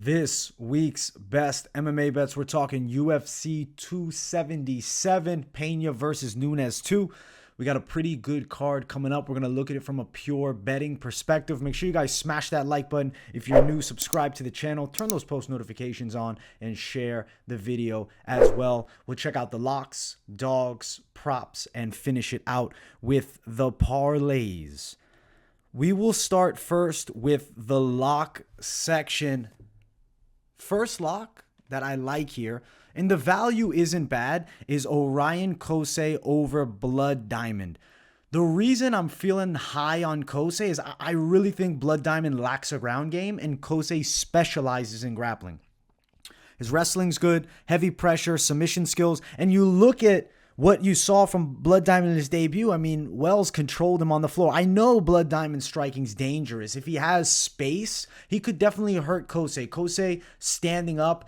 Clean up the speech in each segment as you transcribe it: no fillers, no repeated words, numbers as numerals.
This week's best MMA bets, we're talking UFC 277, Pena versus Nunes 2. We got a pretty good card coming up. We're going to look at it from a pure betting perspective. Make sure you guys smash that like button. If you're new, subscribe to the channel. Turn those post notifications on and share the video as well. We'll check out the locks, dogs, props, and finish it out with the parlays. We will start first with the lock section. First lock that I like here, and the value isn't bad, is Orion Kosei over Blood Diamond. The reason I'm feeling high on Kosei is I really think Blood Diamond lacks a ground game, and Kosei specializes in grappling. His wrestling's good, heavy pressure, submission skills, and you look at what you saw from Blood Diamond in his debut. I mean, Wells controlled him on the floor. I know Blood Diamond's striking's dangerous. If he has space, he could definitely hurt Kosei. Kosei standing up,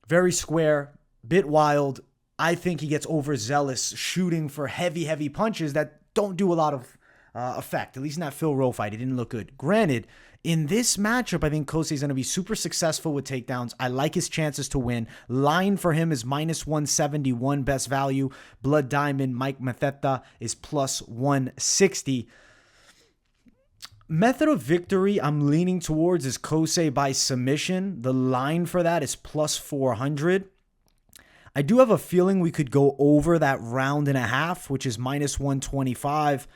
very square, bit wild. I think he gets overzealous shooting for heavy punches that don't do a lot of effect. At least in that Phil Rowe fight, it didn't look good. Granted, in this matchup, I think Kosei is going to be super successful with takedowns. I like his chances to win. Line for him is minus 171 best value. Blood Diamond, Mike Matheta is plus 160. Method of victory I'm leaning towards is Kosei by submission. The line for that is plus 400. I do have a feeling we could go over that round and a half, which is minus 125.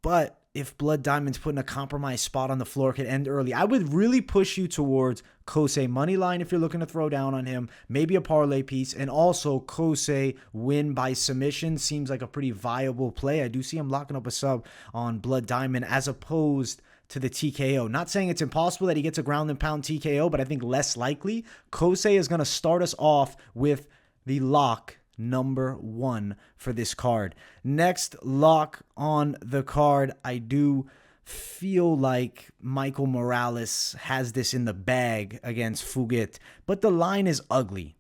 But if Blood Diamond's put in a compromised spot on the floor, it could end early. I would really push you towards Kosei money line if you're looking to throw down on him. Maybe a parlay piece. And also Kosei win by submission seems like a pretty viable play. I do see him locking up a sub on Blood Diamond as opposed to the TKO. Not saying it's impossible that he gets a ground and pound TKO, but I think less likely. Kosei is going to start us off with the lock number 1 for this card. Next lock on the card, I do feel like Michael Morales has this in the bag against Fugit, but the line is ugly.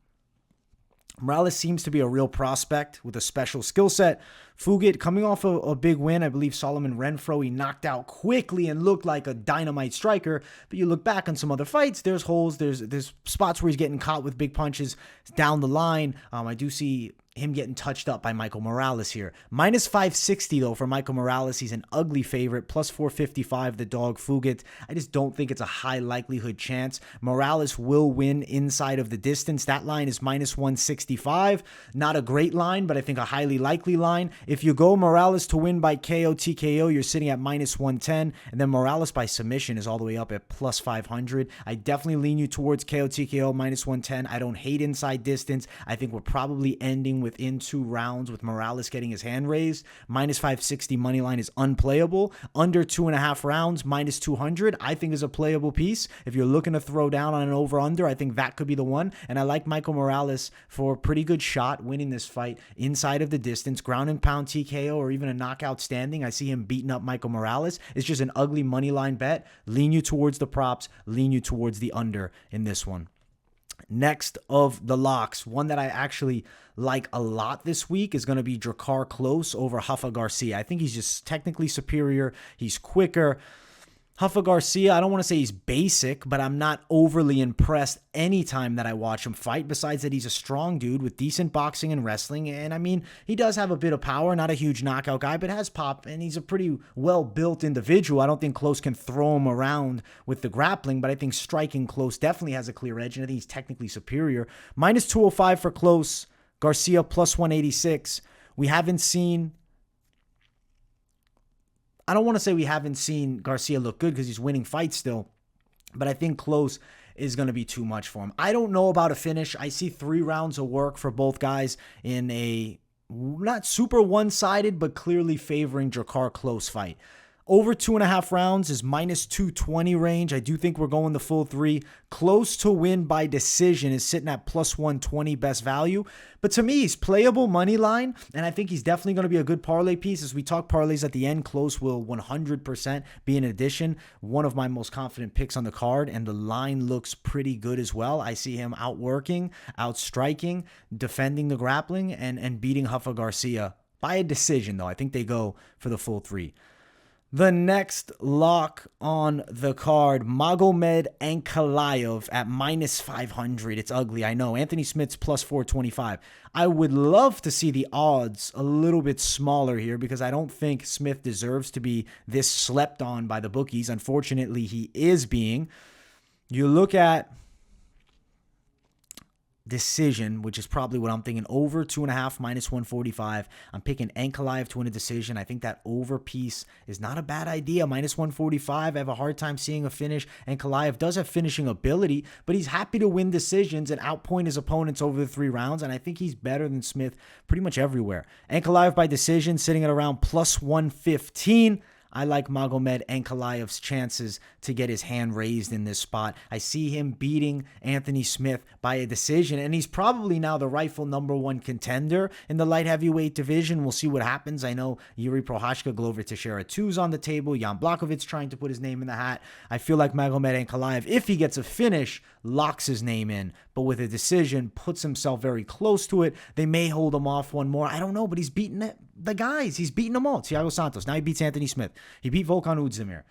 Morales seems to be a real prospect with a special skill set. Fugit coming off a big win. I believe Solomon Renfro, he knocked out quickly and looked like a dynamite striker. But you look back on some other fights, there's holes, there's spots where he's getting caught with big punches down the line. I do see him getting touched up by Michael Morales here. Minus 560 though for Michael Morales. He's an ugly favorite. Plus 455 the dog Fugit. I just don't think it's a high likelihood chance. Morales will win inside of the distance. That line is minus 165. Not a great line, but I think a highly likely line. If you go Morales to win by KO, TKO, you're sitting at minus 110. And then Morales by submission is all the way up at plus 500. I definitely lean you towards KO, TKO, minus 110. I don't hate inside distance. I think we're probably ending within 2 rounds with Morales getting his hand raised. Minus 560 money line is unplayable. Under 2.5 rounds, minus 200, I think is a playable piece. If you're looking to throw down on an over-under, I think that could be the one. And I like Michael Morales for a pretty good shot winning this fight inside of the distance. Ground and pound TKO or even a knockout standing. I see him beating up Michael Morales. It's just an ugly money line bet. Lean you towards the props. Lean you towards the under in this one. Next of the locks, one that I actually like a lot this week is going to be Drakkar Klose over Rafa Garcia. I think he's just technically superior. He's quicker. Rafa Garcia, I don't want to say he's basic, but I'm not overly impressed anytime that I watch him fight, besides that he's a strong dude with decent boxing and wrestling. And I mean, he does have a bit of power, not a huge knockout guy, but has pop, and he's a pretty well-built individual. I don't think Klose can throw him around with the grappling, but I think striking Klose definitely has a clear edge, and I think he's technically superior. Minus 205 for Klose, Garcia plus 186. We haven't seen... I don't want to say we haven't seen Garcia look good because he's winning fights still, but I think Klose is going to be too much for him. I don't know about a finish. I see 3 rounds of work for both guys in a not super one-sided, but clearly favoring Drakkar Klose fight. Over 2.5 rounds is minus 220 range. I do think we're going the full 3. Close to win by decision is sitting at plus 120 best value. But to me, he's playable money line, and I think he's definitely going to be a good parlay piece. As we talk parlays at the end, Klose will 100% be an addition. One of my most confident picks on the card, and the line looks pretty good as well. I see him outworking, outstriking, defending the grappling, and beating Rafa Garcia by a decision, though. I think they go for the full 3. The next lock on the card, Magomed Ankalaev at minus 500. It's ugly, I know. Anthony Smith's plus 425. I would love to see the odds a little bit smaller here because I don't think Smith deserves to be this slept on by the bookies. Unfortunately, he is being. You look at decision, which is probably what I'm thinking, over 2.5 minus 145. I'm picking Ankalaev to win a decision. I think that over piece is not a bad idea. Minus 145. I have a hard time seeing a finish. Ankalaev does have finishing ability, but he's happy to win decisions and outpoint his opponents over the 3 rounds, and I think he's better than Smith pretty much everywhere. Ankalaev by decision sitting at around plus 115. I like Magomed Ankalaev's chances to get his hand raised in this spot. I see him beating Anthony Smith by a decision, and he's probably now the rightful #1 contender in the light heavyweight division. We'll see what happens. I know Yuri Prochazka, Glover Teixeira 2's on the table. Jan Blachowicz trying to put his name in the hat. I feel like Magomed Ankalaev, if he gets a finish, locks his name in, but with a decision, puts himself very close to it. They may hold him off one more. I don't know, but he's beaten the guys. He's beaten them all. Thiago Santos. Now he beats Anthony Smith. He beat Volkan Oezdemir.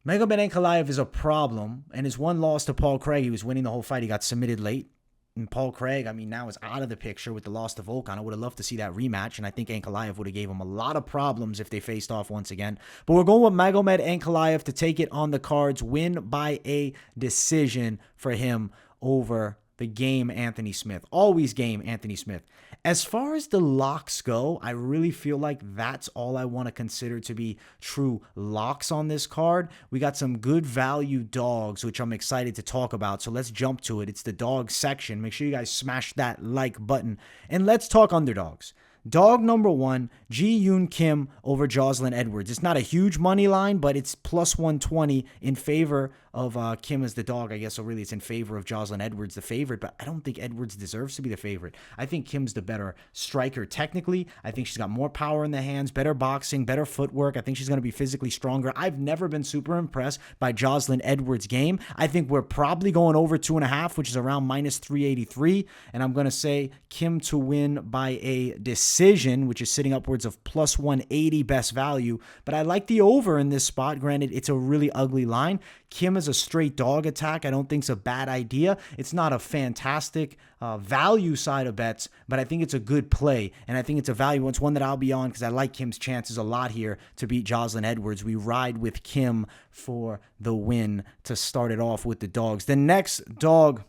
Magomed Ankalaev is a problem, and his one loss to Paul Craig, he was winning the whole fight. He got submitted late. And Paul Craig, now is out of the picture with the loss to Volkan. I would have loved to see that rematch, and I think Ankalaev would have gave him a lot of problems if they faced off once again. But we're going with Magomed Ankalaev to take it on the cards, win by a decision for him over the game Anthony Smith. Always game Anthony Smith. As far as the locks go, I really feel like that's all I want to consider to be true locks on this card. We got some good value dogs, which I'm excited to talk about. So let's jump to it. It's the dog section. Make sure you guys smash that like button. And let's talk underdogs. Dog #1, Ji Yoon Kim over Jocelyn Edwards. It's not a huge money line, but it's plus 120 in favor of Kim as the dog, I guess. So really it's in favor of Jocelyn Edwards, the favorite, but I don't think Edwards deserves to be the favorite. I think Kim's the better striker technically. I think she's got more power in the hands, better boxing, better footwork. I think she's going to be physically stronger. I've never been super impressed by Jocelyn Edwards' game. I think we're probably going over 2.5, which is around minus 383, and I'm going to say Kim to win by a decision, which is sitting upwards of plus 180 best value, but I like the over in this spot. Granted, it's a really ugly line. Kim is a straight dog attack. I don't think it's a bad idea. It's not a fantastic value side of bets, but I think it's a good play, and I think it's a value. It's one that I'll be on because I like Kim's chances a lot here to beat Jocelyn Edwards. We ride with Kim for the win to start it off with the dogs. The next dog,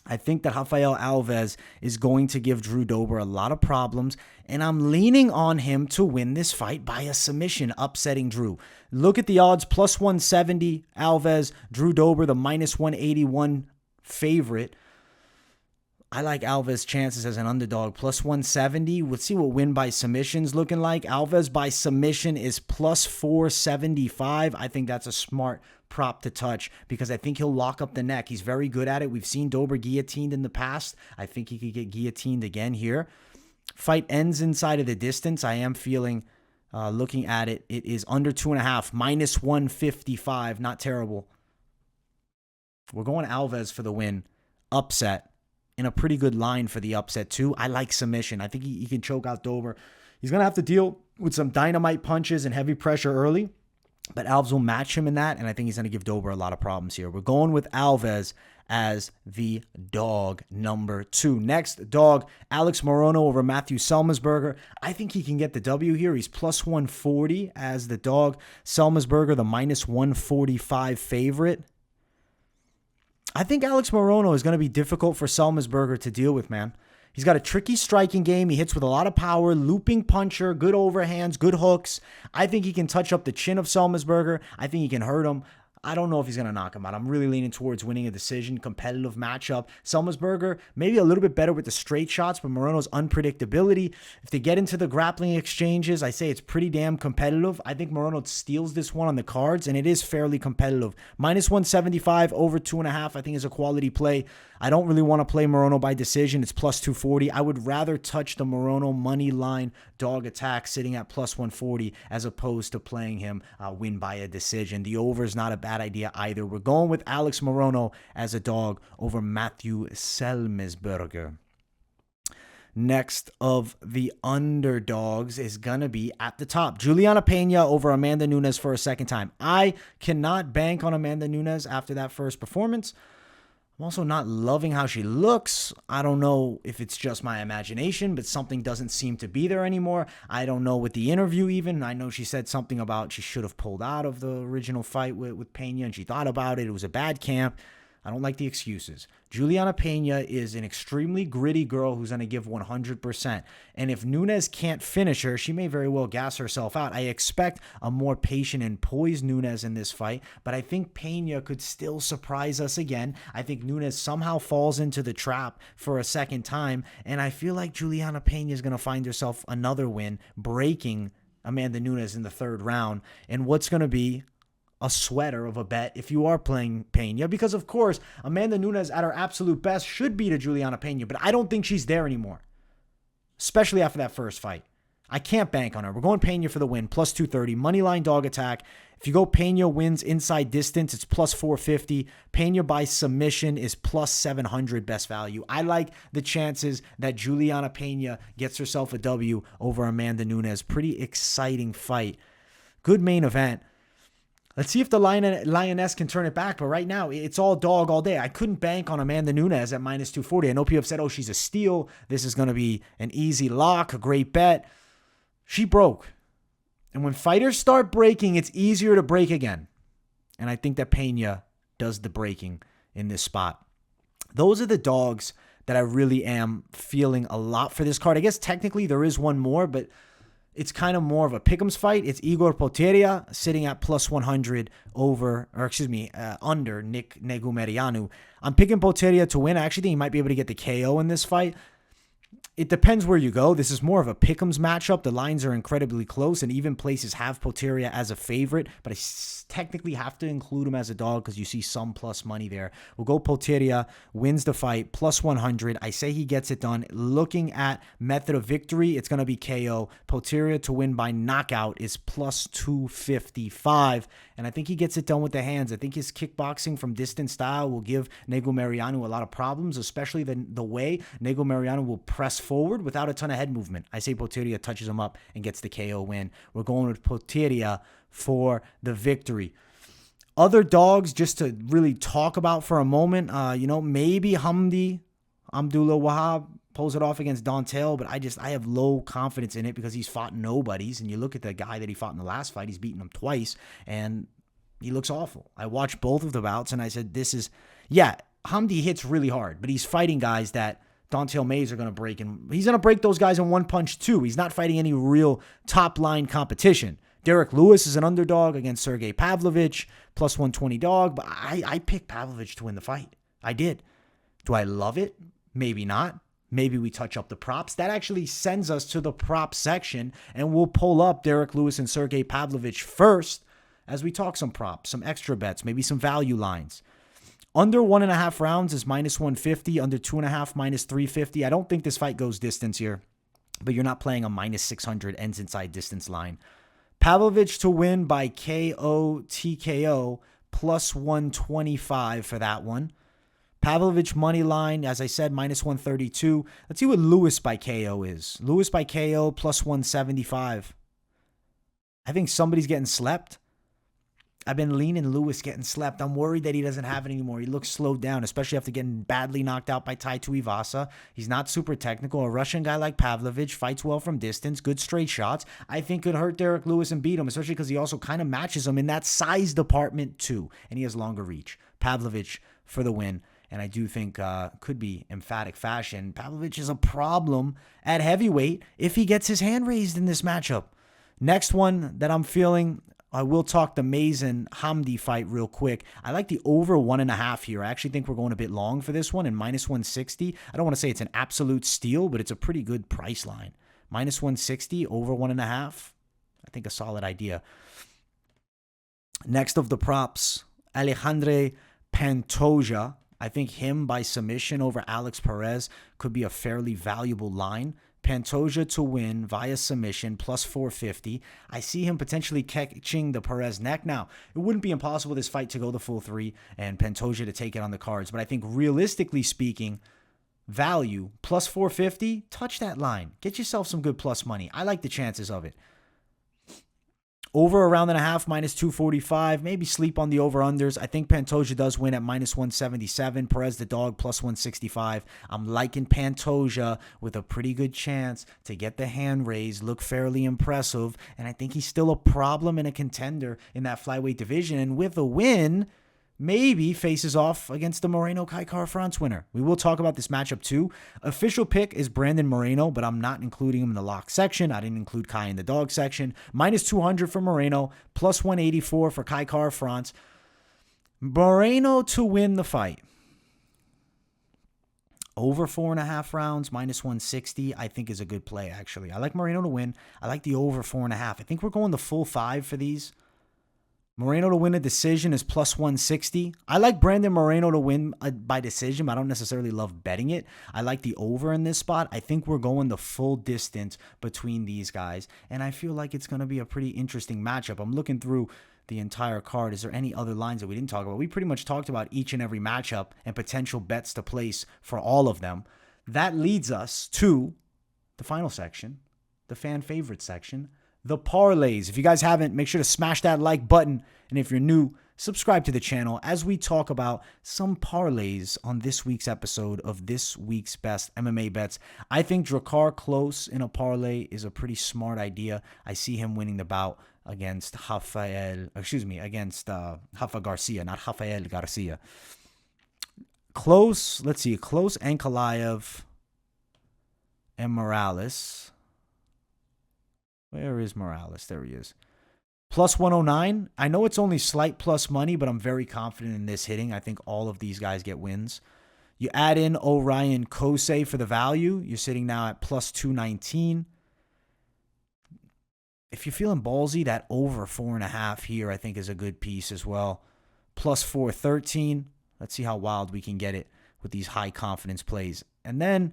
I think that Rafael Alves is going to give Drew Dober a lot of problems, and I'm leaning on him to win this fight by a submission, upsetting Drew. Look at the odds, plus 170 Alves, Drew Dober, the minus 181 favorite. I like Alves' chances as an underdog, plus 170. Let's see what win by submission's looking like. Alves by submission is plus 475. I think that's a smart prop to touch because I think he'll lock up the neck. He's very good at it. We've seen Dober guillotined in the past. I think he could get guillotined again here. Fight ends inside of the distance. I am feeling, looking at it, it is under 2.5, minus 155. Not terrible. We're going Alves for the win. Upset. In a pretty good line for the upset too. I like submission. I think he can choke out Dober. He's going to have to deal with some dynamite punches and heavy pressure early, but Alves will match him in that, and I think he's going to give Dober a lot of problems here. We're going with Alves as the dog #2. Next dog, Alex Morono over Matthew Selmesberger. I think he can get the W here. He's plus 140 as the dog. Selmesberger, the minus 145 favorite. I think Alex Morono is going to be difficult for Selmesberger to deal with, man. He's got a tricky striking game. He hits with a lot of power, looping puncher, good overhands, good hooks. I think he can touch up the chin of Selmesberger. I think he can hurt him. I don't know if he's going to knock him out. I'm really leaning towards winning a decision, competitive matchup. Selmesberger, maybe a little bit better with the straight shots, but Morono's unpredictability. If they get into the grappling exchanges, I say it's pretty damn competitive. I think Morono steals this one on the cards, and it is fairly competitive. Minus 175, over 2.5, I think is a quality play. I don't really want to play Morono by decision. It's plus 240. I would rather touch the Morono money line dog attack sitting at plus 140 as opposed to playing him win by a decision. The over is not a bad idea either. We're going with Alex Morono as a dog over Matthew Selmesberger. next of the underdogs is going to be at the top. Juliana Pena over Amanda Nunes for a second time. I cannot bank on Amanda Nunes after that first performance. I'm also not loving how she looks. I don't know if it's just my imagination, but something doesn't seem to be there anymore. I don't know with the interview even. I know she said something about she should have pulled out of the original fight with Pena, and she thought about it. It was a bad camp. I don't like the excuses. Juliana Pena is an extremely gritty girl who's going to give 100%. And if Nunes can't finish her, she may very well gas herself out. I expect a more patient and poised Nunes in this fight, but I think Pena could still surprise us again. I think Nunes somehow falls into the trap for a second time, and I feel like Juliana Pena is going to find herself another win, breaking Amanda Nunes in the third round, and what's going to be a sweater of a bet if you are playing Pena, because of course Amanda Nunes at her absolute best should beat a Juliana Pena, but I don't think she's there anymore, especially after that first fight. I can't bank on her. We're going Pena for the win, plus 230, moneyline dog attack. If you go Pena wins inside distance, it's plus 450. Pena by submission is plus 700 best value. I like the chances that Juliana Pena gets herself a W over Amanda Nunes. Pretty exciting fight. Good main event. Let's see if the Lioness can turn it back. But right now, it's all dog all day. I couldn't bank on Amanda Nunes at minus 240. I know people have said, oh, she's a steal. This is going to be an easy lock, a great bet. She broke. And when fighters start breaking, it's easier to break again. And I think that Pena does the breaking in this spot. Those are the dogs that I really am feeling a lot for this card. I guess technically there is one more, but it's kind of more of a pick'ems fight. It's Igor Potieria sitting at plus 100 under Nick Negumereanu. I'm picking Potieria to win. I actually think he might be able to get the KO in this fight. It depends where you go. This is more of a pick'ems matchup. The lines are incredibly close, and even places have Potieria as a favorite, but I technically have to include him as a dog because you see some plus money there. We'll go Potieria, wins the fight, plus 100. I say he gets it done. Looking at method of victory, it's going to be KO. Potieria to win by knockout is plus 255, and I think he gets it done with the hands. I think his kickboxing from distance style will give Negumereanu a lot of problems, especially the way Negumereanu will press forward without a ton of head movement. I say Potieria touches him up and gets the KO win. We're going with Potieria for the victory. Other dogs, just to really talk about for a moment, maybe Hamdi Abdullah Wahab pulls it off against Dontel, but I have low confidence in it because he's fought nobodies. And you look at the guy that he fought in the last fight, he's beaten him twice, and he looks awful. I watched both of the bouts, and I said, Hamdi hits really hard, but he's fighting guys that Dontel Mays are going to break, and he's going to break those guys in one punch too. He's not fighting any real top-line competition. Derek Lewis is an underdog against Sergey Pavlovich, plus 120 dog, but I picked Pavlovich to win the fight. I did. Do I love it? Maybe not. Maybe we touch up the props. That actually sends us to the prop section, and we'll pull up Derek Lewis and Sergey Pavlovich first as we talk some props, some extra bets, maybe some value lines. Under 1.5 rounds is minus 150. Under 2.5, minus 350. I don't think this fight goes distance here, but you're not playing a minus 600 ends inside distance line. Pavlovich to win by KO, TKO, plus 125 for that one. Pavlovich money line, as I said, minus 132. Let's see what Lewis by KO is. Lewis by KO, plus 175. I think somebody's getting slept. I've been leaning Lewis getting slept. I'm worried that he doesn't have it anymore. He looks slowed down, especially after getting badly knocked out by Tai Tuivasa. He's not super technical. A Russian guy like Pavlovich fights well from distance, good straight shots. I think could hurt Derek Lewis and beat him, especially because he also kind of matches him in that size department too, and he has longer reach. Pavlovich for the win, and I do think could be emphatic fashion. Pavlovich is a problem at heavyweight if he gets his hand raised in this matchup. Next one that I'm feeling, I will talk the Mays and Hamdi fight real quick. I like the over 1.5 here. I actually think we're going a bit long for this one, and minus 160. I don't want to say it's an absolute steal, but it's a pretty good price line. Minus 160, over 1.5. I think a solid idea. Next of the props, Alejandro Pantoja. I think him by submission over Alex Perez could be a fairly valuable line. Pantoja to win via submission, plus 450. I see him potentially catching the Perez neck. Now, it wouldn't be impossible this fight to go the full 3 and Pantoja to take it on the cards, but I think realistically speaking, value, plus 450, touch that line. Get yourself some good plus money. I like the chances of it. Over around and a half, minus 245. Maybe sleep on the over-unders. I think Pantoja does win at minus 177. Perez the dog, plus 165. I'm liking Pantoja with a pretty good chance to get the hand raised, look fairly impressive. And I think he's still a problem and a contender in that flyweight division. And with a win, maybe faces off against the Moreno Kai Kara-France winner. We will talk about this matchup too. Official pick is Brandon Moreno, but I'm not including him in the lock section. I didn't include Kai in the dog section. Minus 200 for Moreno, plus 184 for Kai Kara-France. Moreno to win the fight. Over 4.5 rounds, minus 160, I think is a good play, actually. I like Moreno to win. I like the over 4.5. I think we're going the full 5 for these. Moreno to win a decision is plus 160. I like Brandon Moreno to win by decision. I don't necessarily love betting it. I like the over in this spot. I think we're going the full distance between these guys, and I feel like it's going to be a pretty interesting matchup. I'm looking through the entire card. Is there any other lines that we didn't talk about? We pretty much talked about each and every matchup and potential bets to place for all of them. That leads us to the final section, the fan favorite section, the parlays. If you guys haven't, make sure to smash that like button. And if you're new, subscribe to the channel as we talk about some parlays on this week's episode of this week's best MMA bets. I think Drakkar Klose in a parlay is a pretty smart idea. I see him winning the bout against Rafa Garcia, not Rafael Garcia. Klose, let's see, Klose and Ankalaev and Morales. Where is Morales? There he is. Plus 109. I know it's only slight plus money, but I'm very confident in this hitting. I think all of these guys get wins. You add in Orion Kosei for the value. You're sitting now at plus 219. If you're feeling ballsy, that over 4.5 here I think is a good piece as well. Plus 413. Let's see how wild we can get it with these high confidence plays. And then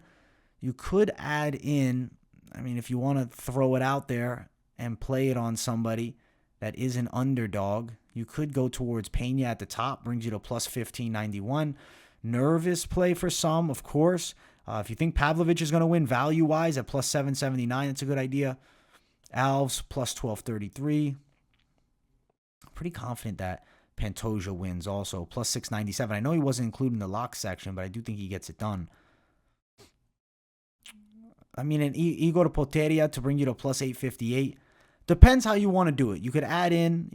you could add in, I mean, if you want to throw it out there and play it on somebody that is an underdog, you could go towards Pena at the top, brings you to plus 1591. Nervous play for some, of course. If you think Pavlovich is going to win value-wise at plus 779, that's a good idea. Alves, plus 1233. Pretty confident that Pantoja wins also, plus 697. I know he wasn't included in the lock section, but I do think he gets it done. I mean, an Igor Poteria to bring you to plus 858. Depends how you want to do it. You could add in,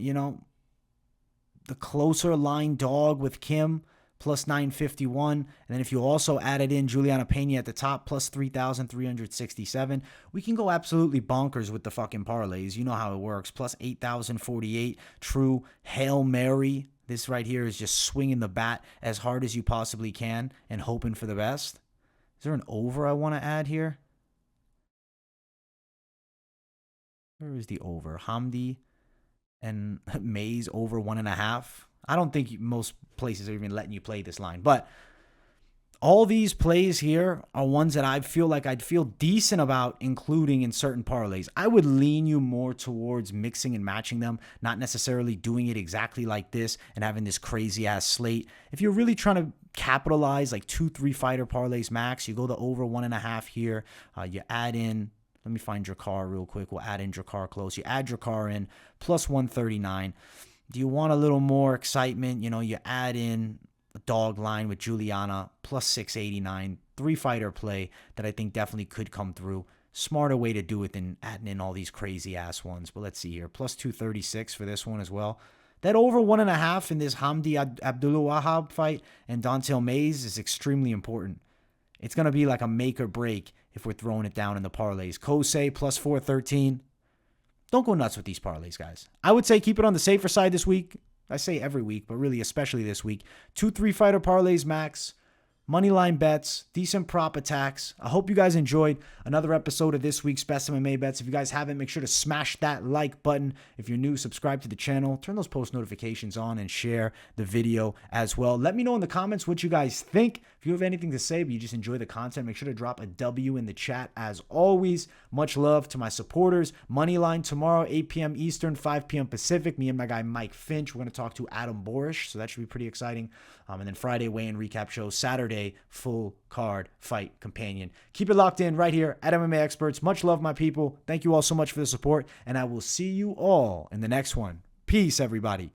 the closer line dog with Kim, plus 951. And then if you also added in Juliana Pena at the top, plus 3,367. We can go absolutely bonkers with the fucking parlays. You know how it works. Plus 8,048. True Hail Mary. This right here is just swinging the bat as hard as you possibly can and hoping for the best. Is there an over I want to add here? Where is the over? Hamdi and Mays over 1.5. I don't think most places are even letting you play this line. But all these plays here are ones that I feel like I'd feel decent about including in certain parlays. I would lean you more towards mixing and matching them, not necessarily doing it exactly like this and having this crazy-ass slate. If you're really trying to capitalize like 2-3 fighter parlays max, you go the over 1.5 here. You add in... Let me find Drakkar real quick. We'll add in Drakkar Klose. You add Drakkar in, plus 139. Do you want a little more excitement? You add in a dog line with Juliana, plus 689. 3-fighter play that I think definitely could come through. Smarter way to do it than adding in all these crazy-ass ones. But let's see here. Plus 236 for this one as well. That over 1.5 in this Hamdi Abdullah Wahab fight and Dontel Mays is extremely important. It's going to be like a make or break if we're throwing it down in the parlays. Kosei plus 413. Don't go nuts with these parlays, guys. I would say keep it on the safer side this week. I say every week, but really especially this week. 2-3 fighter parlays max. Moneyline bets, decent prop attacks. I hope you guys enjoyed another episode of this week's Best MMA Bets. If you guys haven't, make sure to smash that like button. If you're new, subscribe to the channel. Turn those post notifications on and share the video as well. Let me know in the comments what you guys think. If you have anything to say, but you just enjoy the content, make sure to drop a W in the chat as always. Much love to my supporters. Moneyline tomorrow, 8 p.m. Eastern, 5 p.m. Pacific. Me and my guy Mike Finch. We're going to talk to Adam Borish, so that should be pretty exciting. And then Friday, weigh-in recap show. Saturday, 4-day full card fight companion. Keep it locked in right here at MMA Experts. Much love, my people. Thank you all so much for the support, and I will see you all in the next one. Peace, everybody.